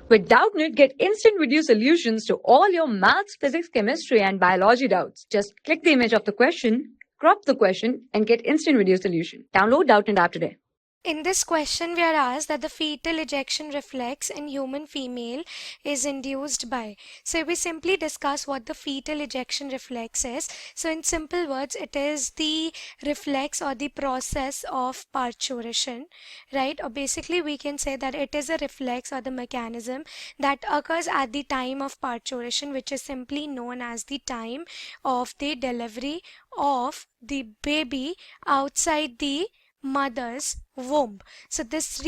With Doubtnut, get instant video solutions to all your maths, physics, chemistry, and biology doubts. Just click the image of the question, crop the question, and get instant video solution. Download Doubtnut app today. In this question, we are asked that the fetal ejection reflex in human female is induced by. So we simply discuss what the fetal ejection reflex is. So in simple words, it is the reflex or the process of parturition, right? Or basically we can say that it is a reflex or the mechanism that occurs at the time of parturition, which is simply known as the time of the delivery of the baby outside the mother's womb. So this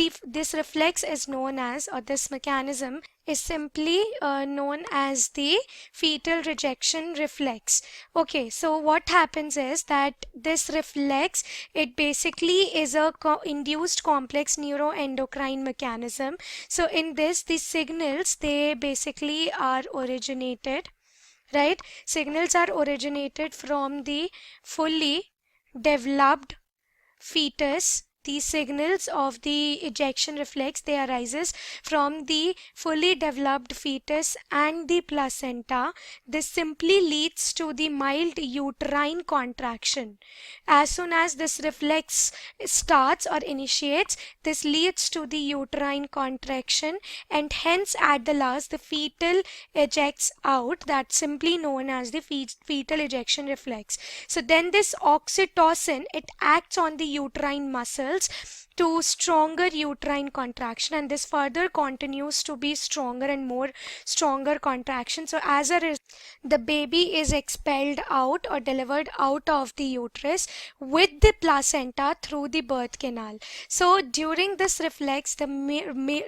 reflex is known as, or this mechanism is simply known as the fetal rejection reflex. Okay, so what happens is that this reflex, it basically is a induced complex neuroendocrine mechanism. So in this, the signals, they basically are originated, right? Signals are originated from the fully developed fetus. These signals of the ejection reflex, they arises from the fully developed fetus and the placenta. This simply leads to the mild uterine contraction. As soon as this reflex starts or initiates, this leads to the uterine contraction, and hence at the last the fetal ejects out. That's simply known as the fetal ejection reflex. So then this oxytocin, it acts on the uterine muscles to stronger uterine contraction, and this further continues to be stronger and more stronger contraction. So as a result, the baby is expelled out or delivered out of the uterus with the placenta through the birth canal. So during this reflex, the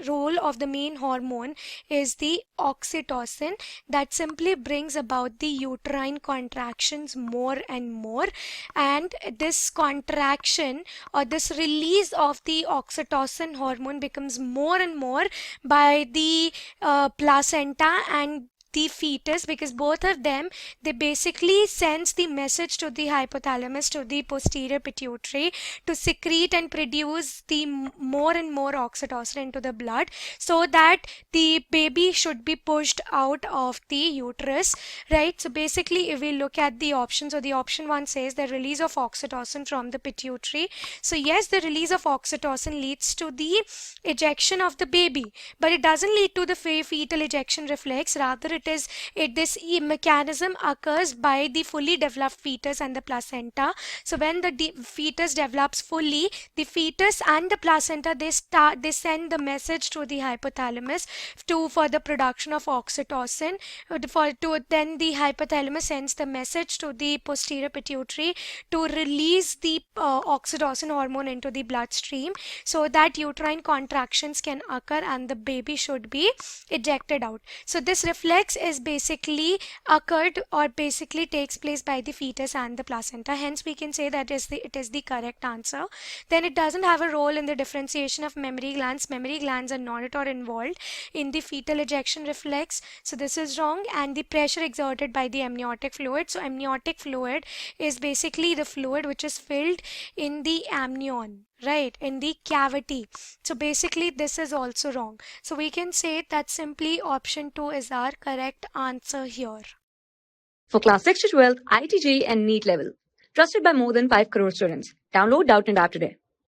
role of the main hormone is the oxytocin, that simply brings about the uterine contractions more and more, and this contraction or this release of the oxytocin hormone becomes more and more by the placenta and the fetus, because both of them, they basically sends the message to the hypothalamus, to the posterior pituitary, to secrete and produce the more and more oxytocin into the blood, so that the baby should be pushed out of the uterus, right? So basically if we look at the options, so the option 1 says the release of oxytocin from the pituitary. So yes, the release of oxytocin leads to the ejection of the baby, but it doesn't lead to the fetal ejection reflex. Rather, this mechanism occurs by the fully developed fetus and the placenta. So when the fetus develops fully, the fetus and the placenta, they send the message to the hypothalamus for the production of oxytocin. Then the hypothalamus sends the message to the posterior pituitary to release the oxytocin hormone into the bloodstream, so that uterine contractions can occur and the baby should be ejected out. So this reflex is basically occurred or basically takes place by the fetus and the placenta. Hence we can say that it is the correct answer. Then it doesn't have a role in the differentiation of mammary glands. Mammary glands are not at all involved in the fetal ejection reflex. So this is wrong. And the pressure exerted by the amniotic fluid. So amniotic fluid is basically the fluid which is filled in the amnion, right, in the cavity. So basically this is also wrong. So we can say that simply option 2 is our correct answer here. For class 6 to 12, IIT JEE and NEET level. Trusted by more than 5 crore students. Download Doubtnut app today.